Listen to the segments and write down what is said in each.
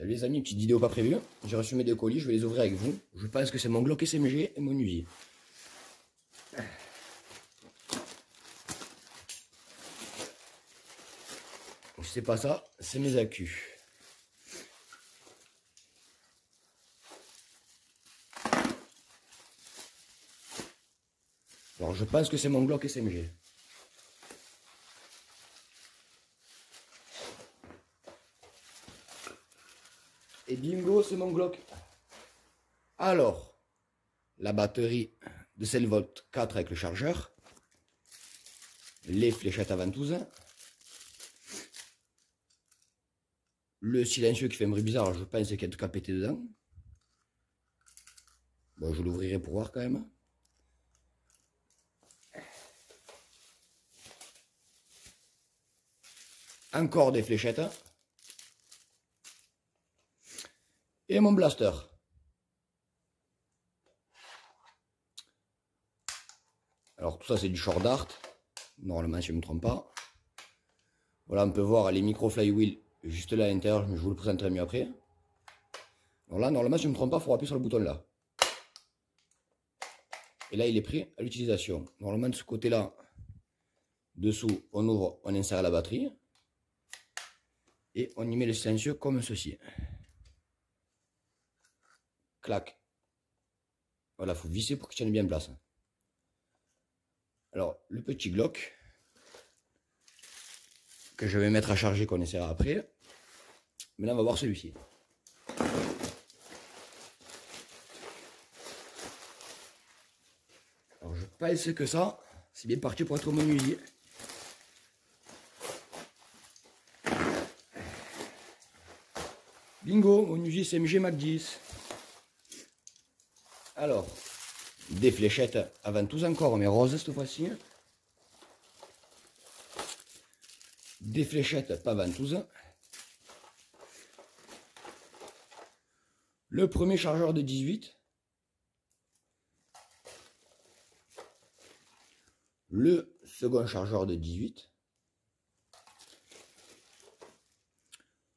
Salut les amis, petite vidéo pas prévue. J'ai reçu mes deux colis, je vais les ouvrir avec vous. Je pense que c'est mon Glock SMG et mon Uzi. Si c'est pas ça, c'est mes accus. Alors je pense que c'est mon Glock SMG. Et bingo, c'est mon Glock. Alors, la batterie de 7 volts 4 avec le chargeur. Les fléchettes à ventouses. Le silencieux qui fait un bruit bizarre, je pense qu'il y a tout qu'à péter dedans. Bon, je l'ouvrirai pour voir quand même. Encore des fléchettes. Et mon blaster. Alors tout ça c'est du short dart. Normalement si je ne me trompe pas. Voilà, on peut voir les micro flywheel juste là à l'intérieur, mais je vous le présenterai mieux après. Alors là, normalement si je ne me trompe pas, il faut appuyer sur le bouton là. Et là il est prêt à l'utilisation. Normalement de ce côté là, dessous, on ouvre, on insère la batterie. Et on y met le silencieux comme ceci. Clac. Voilà, il faut visser pour qu'il tienne bien en place. Alors, le petit Glock, que je vais mettre à charger, qu'on essaiera après. Maintenant, on va voir celui-ci. Alors, je pense que ça, c'est bien parti pour être mon Uzi. Bingo, mon Uzi SMG Mac 10. Alors, des fléchettes à ventouses encore, mais roses cette fois-ci. Des fléchettes pas ventouses. Le premier chargeur de 18. Le second chargeur de 18.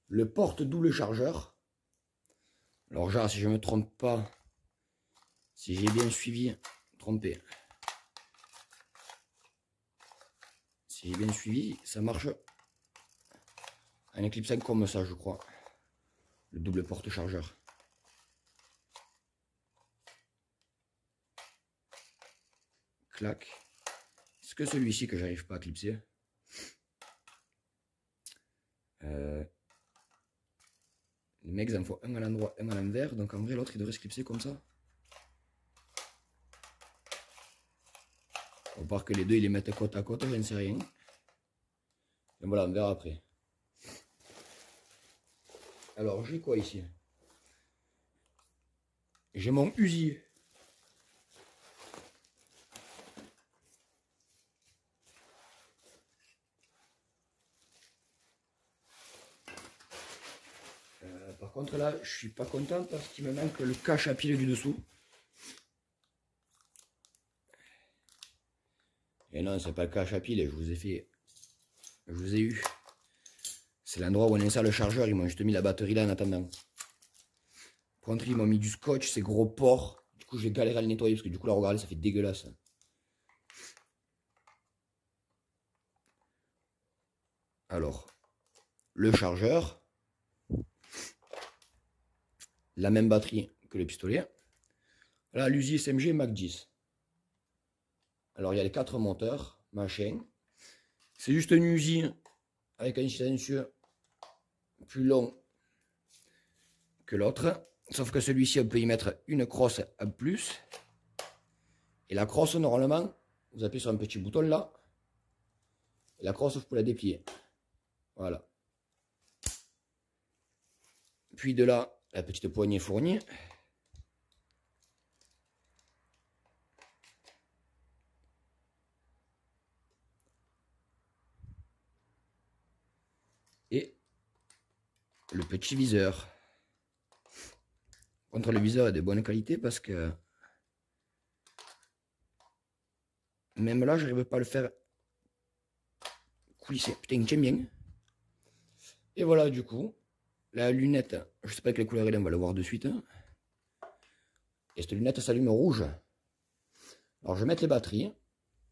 Le porte double chargeur. Alors genre si je ne me trompe pas, si j'ai bien suivi, trompé. Si j'ai bien suivi, ça marche en éclipsant comme ça je crois. Le double porte chargeur. Clac. Est-ce que celui-ci que j'arrive pas à clipser? Les mecs en font un à l'endroit, un à l'envers, donc en vrai l'autre il devrait se clipser comme ça. On part que les deux ils les mettent côte à côte, j'en sais rien. Et voilà, on verra après. Alors j'ai quoi ici? J'ai mon Uzi. Par contre là, je suis pas content parce qu'il me manque le cache à pile du dessous. Et non, c'est pas le cache à pile, je vous ai fait. Je vous ai eu. C'est l'endroit où on insère le chargeur, ils m'ont juste mis la batterie là en attendant. Par contre, ils m'ont mis du scotch, ces gros ports. Du coup, j'ai galéré à le nettoyer parce que du coup, là, regardez, ça fait dégueulasse. Alors, le chargeur. La même batterie que le pistolet. Là, l'Uzi SMG Mac 10. Alors, il y a les 4 moteurs, machin. C'est juste un Uzi avec un silencieux plus long que l'autre. Sauf que celui-ci, on peut y mettre une crosse en plus. Et la crosse, normalement, vous appuyez sur un petit bouton là. Et la crosse, vous pouvez la déplier. Voilà. Puis de là, la petite poignée fournie. Et le petit viseur. Contre le viseur est de bonne qualité parce que même là, je n'arrive pas à le faire coulisser. Putain, il tient bien. Et voilà, du coup, la lunette, je sais pas quelle couleur elle est, on va la voir de suite. Et cette lunette s'allume rouge. Alors je vais mettre les batteries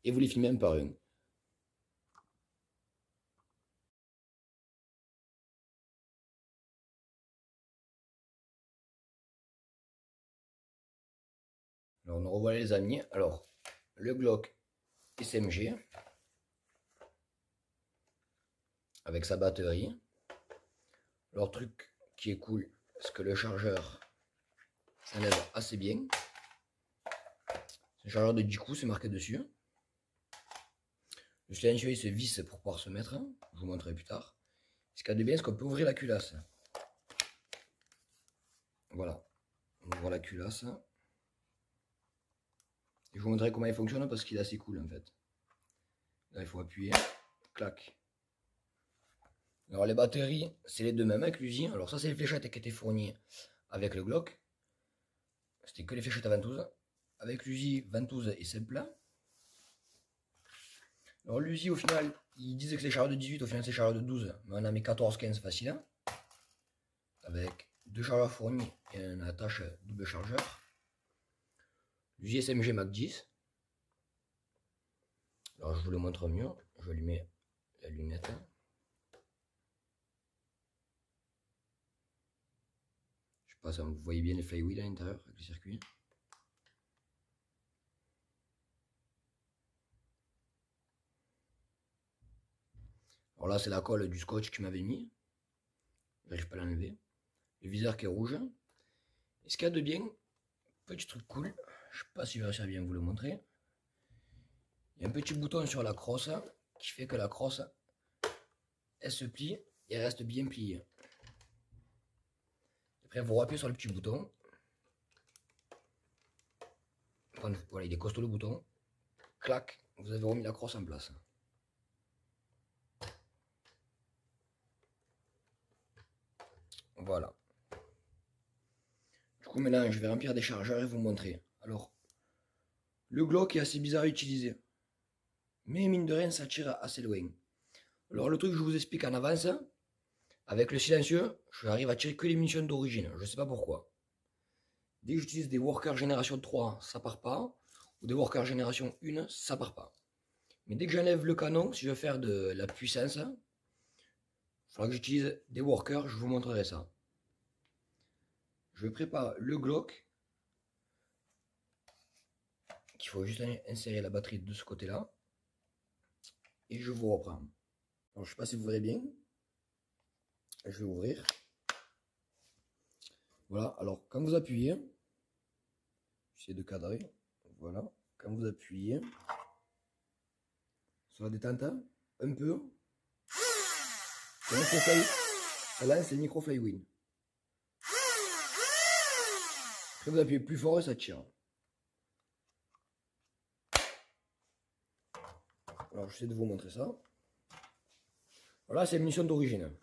et vous les filmez un par un. Alors nous revoilà les amis. Alors le Glock SMG avec sa batterie. Alors truc qui est cool, c'est que le chargeur s'enlève assez bien. C'est un chargeur de 10 coups, c'est marqué dessus. Le silencieux il se visse pour pouvoir se mettre. Je vous montrerai plus tard. Ce qu'il y a de bien, c'est qu'on peut ouvrir la culasse. Voilà. On ouvre la culasse. Et je vous montrerai comment il fonctionne parce qu'il est assez cool en fait. Là, il faut appuyer. Clac. Alors les batteries, c'est les deux mêmes avec l'Uzi. Alors ça, c'est les fléchettes qui étaient fournies avec le Glock. C'était que les fléchettes à ventouse. Avec l'Uzi, ventouse et simple. Alors l'Uzi, au final, ils disaient que c'est chargeur de 18, au final c'est chargeur de 12. Mais on a mis 14-15 facile. Avec deux chargeurs fournis et une attache double chargeur. L'Uzi SMG Mac 10. Alors je vous le montre mieux. Je lui mets la lunette. Je sais pas si vous voyez bien les flywheels à l'intérieur avec le circuit. Alors là, c'est la colle du scotch qui m'avait mis. J'arrive pas à l'enlever. Le viseur qui est rouge. Et ce qu'il y a de bien, petit truc cool, je sais pas si je vais réussir à bien vous le montrer. Il y a un petit bouton sur la crosse qui fait que la crosse, elle se plie et elle reste bien pliée. Après, vous appuyez sur le petit bouton. Voilà, il est costaud le bouton. Clac, vous avez remis la crosse en place. Voilà. Du coup, maintenant, je vais remplir des chargeurs et vous montrer. Alors, le Glock est assez bizarre à utiliser. Mais mine de rien, ça tire assez loin. Alors, le truc, je vous explique en avance. Avec le silencieux, j'arrive à tirer que les munitions d'origine. Je ne sais pas pourquoi. Dès que j'utilise des workers génération 3, ça part pas. Ou des workers génération 1, ça part pas. Mais dès que j'enlève le canon, si je veux faire de la puissance, il faudra que j'utilise des workers, je vous montrerai ça. Je prépare le Glock. Il faut juste insérer la batterie de ce côté-là. Et je vous reprends. Alors, je ne sais pas si vous verrez bien. Je vais ouvrir. Voilà, alors quand vous appuyez, j'essaie de cadrer. Voilà, quand vous appuyez sur la détente, un peu, ça lance les micro flywheel. Après vous appuyez plus fort et ça tire. Alors j'essaie de vous montrer ça. Voilà, c'est une munition d'origine.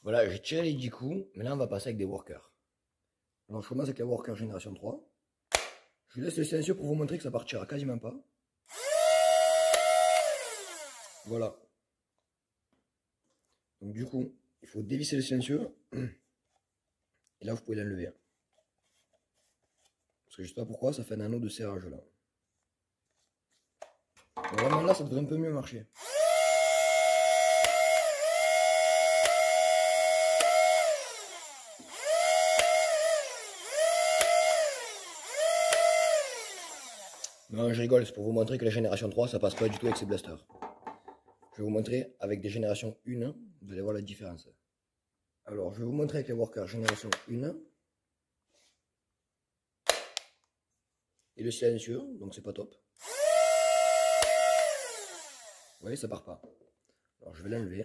Voilà, j'ai tiré les 10 coups, mais là on va passer avec des workers. Alors je commence avec la worker génération 3. Je laisse le silencieux pour vous montrer que ça partira quasiment pas. Voilà. Donc du coup, il faut dévisser le silencieux. Et là vous pouvez l'enlever. Parce que je sais pas pourquoi, ça fait un anneau de serrage là. Donc vraiment là, ça devrait un peu mieux marcher. Non, je rigole, c'est pour vous montrer que la génération 3, ça passe pas du tout avec ces blasters. Je vais vous montrer avec des générations 1, vous allez voir la différence. Alors, je vais vous montrer avec les workers génération 1. Et le silencieux, donc c'est pas top. Vous voyez, ça part pas. Alors, je vais l'enlever.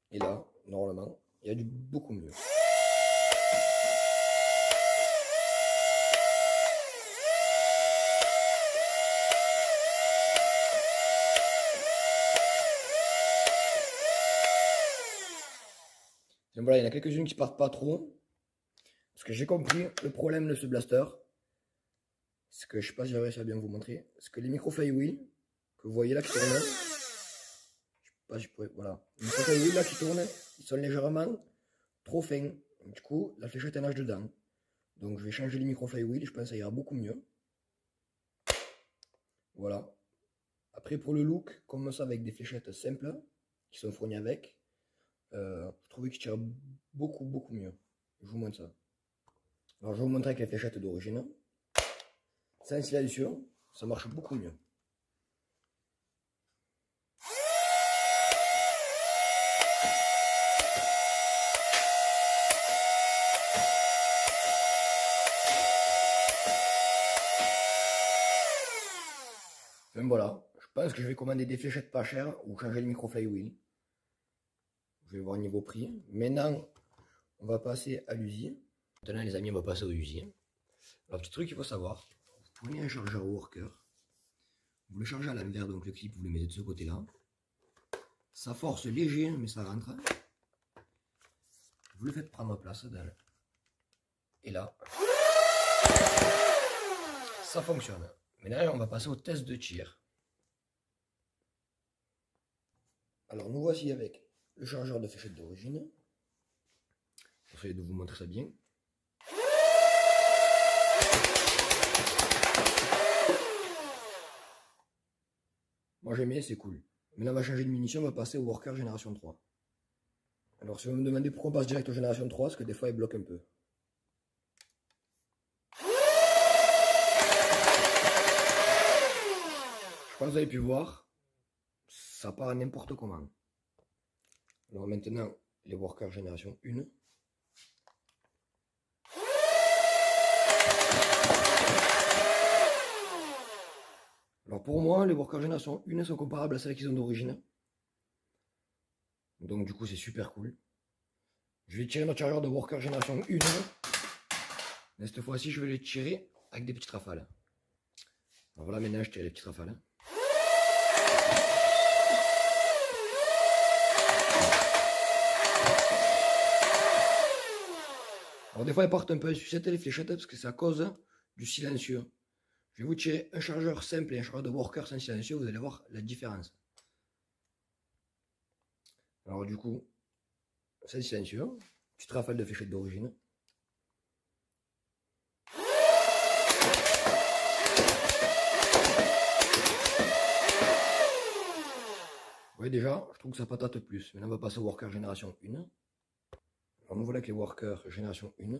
Et là, normalement, il y a du beaucoup mieux. Donc voilà, il y en a quelques-unes qui partent pas trop. Parce que j'ai compris, le problème de ce blaster, c'est que je sais pas si j'ai réussi à bien vous montrer. C'est que les micro flywheel, que vous voyez là qui tournent, je sais pas si je pourrais, voilà. Les micro flywheel là qui tournent, ils sont légèrement trop fins. Du coup, la fléchette elle nage dedans. Donc je vais changer les micro flywheel et je pense que ça ira beaucoup mieux. Voilà. Après pour le look, comme ça avec des fléchettes simples, qui sont fournies avec, je trouvais qu'il tire beaucoup mieux. Je vous montre ça. Alors je vais vous montrer avec les fléchettes d'origine. Sans silencieux, ça marche beaucoup mieux. Enfin voilà, je pense que je vais commander des fléchettes pas chères ou changer le micro flywheel. Je vais voir niveau prix. Maintenant, on va passer à l'usine. Maintenant les amis, on va passer aux usines. Alors petit truc qu'il faut savoir, vous prenez un chargeur worker, vous le chargez à l'envers, donc le clip vous le mettez de ce côté là. Ça force léger mais ça rentre. Vous le faites prendre place dans... Et là, ça fonctionne. Maintenant on va passer au test de tir. Alors nous voici avec le chargeur de fléchette d'origine. J'essaie de vous montrer ça bien. Moi j'aime bien, c'est cool. Maintenant on va changer de munition, on va passer au worker génération 3. Alors si vous me demandez pourquoi on passe direct au génération 3, c'est que des fois il bloque un peu. Je pense que vous avez pu voir, ça part n'importe comment. Alors maintenant, les workers génération 1. Alors pour moi, les workers génération 1 sont comparables à celles qui sont d'origine. Donc du coup, c'est super cool. Je vais tirer notre chargeur de worker génération 1. Mais cette fois-ci, je vais les tirer avec des petites rafales. Alors voilà, maintenant, je tire les petites rafales. Alors des fois, elles partent un peu en sucette les fléchettes parce que c'est à cause du silencieux. Je vais vous tirer un chargeur simple et un chargeur de worker sans silencieux, vous allez voir la différence. Alors du coup, sans silencieux, petite rafale de fléchettes d'origine. Vous voyez déjà, je trouve que ça patate plus. Maintenant on va passer au worker génération 1. Alors nous voilà avec les workers génération 1.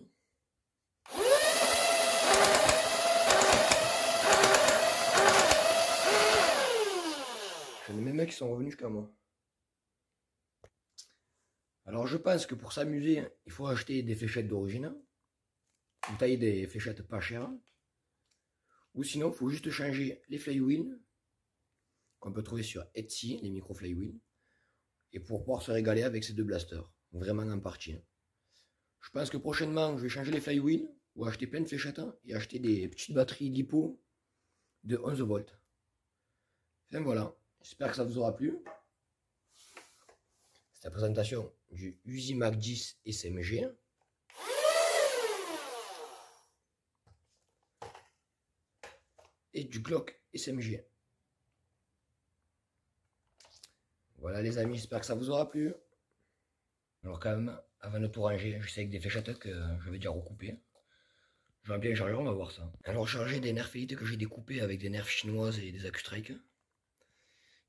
J'ai les mêmes mecs qui sont revenus jusqu'à moi. Alors je pense que pour s'amuser, il faut acheter des fléchettes d'origine. Vous taillez des fléchettes pas chères. Ou sinon, il faut juste changer les flywheels qu'on peut trouver sur Etsy, les micro flywheels. Et pour pouvoir se régaler avec ces deux blasters. Vraiment en partie. Je pense que prochainement, je vais changer les flywheels ou acheter plein de fléchettes et acheter des petites batteries LiPo de 11 volts. Enfin voilà, j'espère que ça vous aura plu. C'est la présentation du Uzi Mac 10 SMG. Et du Glock SMG. Voilà les amis, j'espère que ça vous aura plu. Alors quand même, avant de tout ranger, je sais avec des fléchettes que je vais déjà recouper. Je vais bien charger, on va voir ça. Alors charger des nerfs élites que j'ai découpés avec des nerfs chinoises et des AccuStrike.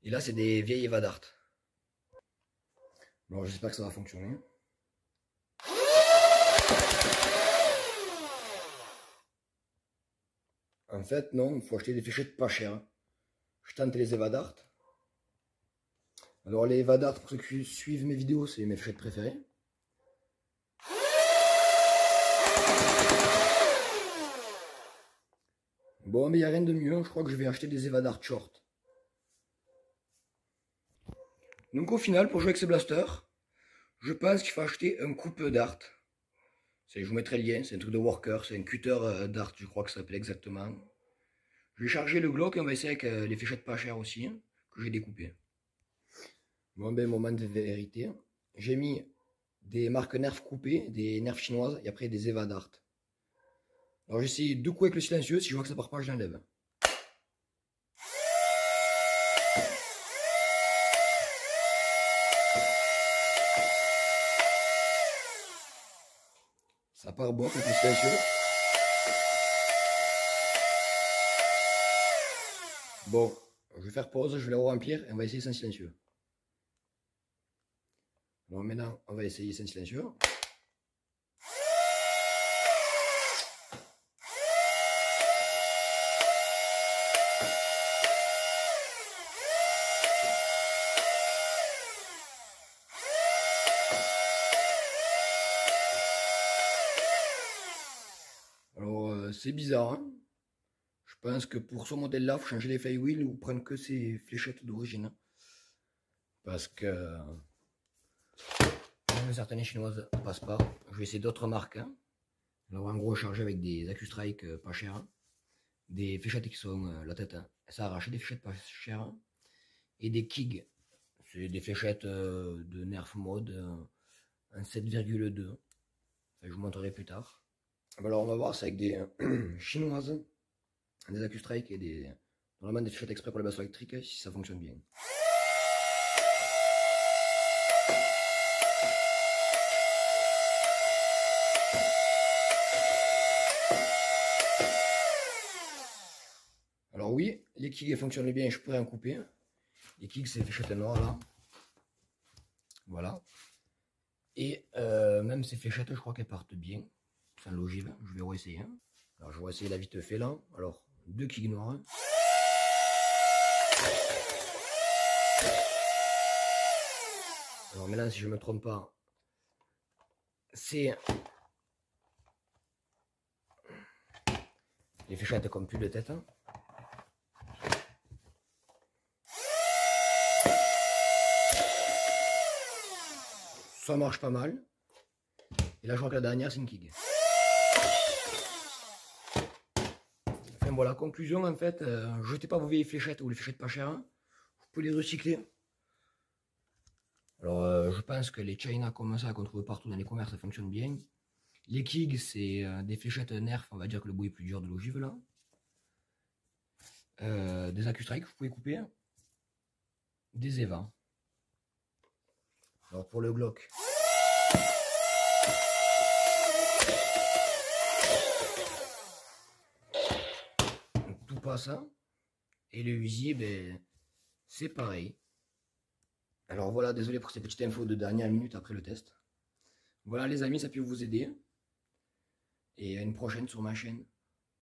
Et là c'est des vieilles Evadart. Bon, j'espère que ça va fonctionner. En fait, non, il faut acheter des fléchettes pas chères. Je tente les Evadart. Alors les Evadart, pour ceux qui suivent mes vidéos, c'est mes fléchettes préférées. Bon, mais il n'y a rien de mieux, je crois que je vais acheter des Evadart short. Donc au final, pour jouer avec ces blasters, je pense qu'il faut acheter un coupe dart. Je vous mettrai le lien, c'est un truc de worker, c'est un cutter dart, je crois que ça s'appelle exactement. Je vais charger le Glock et on va essayer avec les fléchettes pas chères aussi, que j'ai découpées. Bon ben, moment de vérité. J'ai mis des marques Nerf coupées, des Nerf chinoises, et après des Eva Dart. Alors j'essaie 2 coups avec le silencieux, si je vois que ça part pas, je l'enlève. Ça part bon avec le silencieux. Bon, je vais faire pause, je vais la remplir et on va essayer sans silencieux. Alors maintenant, on va essayer sans silencieux. Alors c'est bizarre, hein. Je pense que pour ce modèle-là, il faut changer les flywheels ou prendre que ces fléchettes d'origine. Parce que même certaines chinoises ne passent pas. Je vais essayer d'autres marques. Hein. Alors en gros, chargé avec des AccuStrike pas chers. Hein. Des fléchettes qui sont la tête. Hein. Ça arrache des fléchettes pas chères. Hein. Et des Kig. C'est des fléchettes de Nerf mode en 7,2. Enfin, je vous montrerai plus tard. Alors on va voir, c'est avec des chinoises. Des AccuStrike et des normalement des fléchettes exprès pour les basses électriques si ça fonctionne bien. Alors oui, les kicks fonctionnent bien, je pourrais en couper. Les kicks c'est fléchettes noires là. Voilà. Et même ces fléchettes je crois qu'elles partent bien. Sans l'ogive, je vais réessayer. Hein. Alors je vais essayer la vite fait là. Alors 2 kicks noirs. Alors maintenant si je ne me trompe pas, c'est les fléchettes comme plus de tête. Hein. Ça marche pas mal. Et là je crois que la dernière c'est une kick. Enfin voilà, conclusion en fait, jetez pas vos vieilles fléchettes ou les fléchettes pas chères. Hein. Vous pouvez les recycler. Alors je pense que les China comme ça qu'on trouve partout dans les commerces ça fonctionne bien. Les Kig c'est des fléchettes Nerf, on va dire que le bout est plus dur de l'ogive là. Des AccuStrike vous pouvez couper. Des Eva. Alors pour le Glock. Tout passe. Hein. Et le Uzi, ben, c'est pareil. Alors voilà, désolé pour ces petites infos de dernière minute après le test. Voilà les amis, ça peut vous aider. Et à une prochaine sur ma chaîne.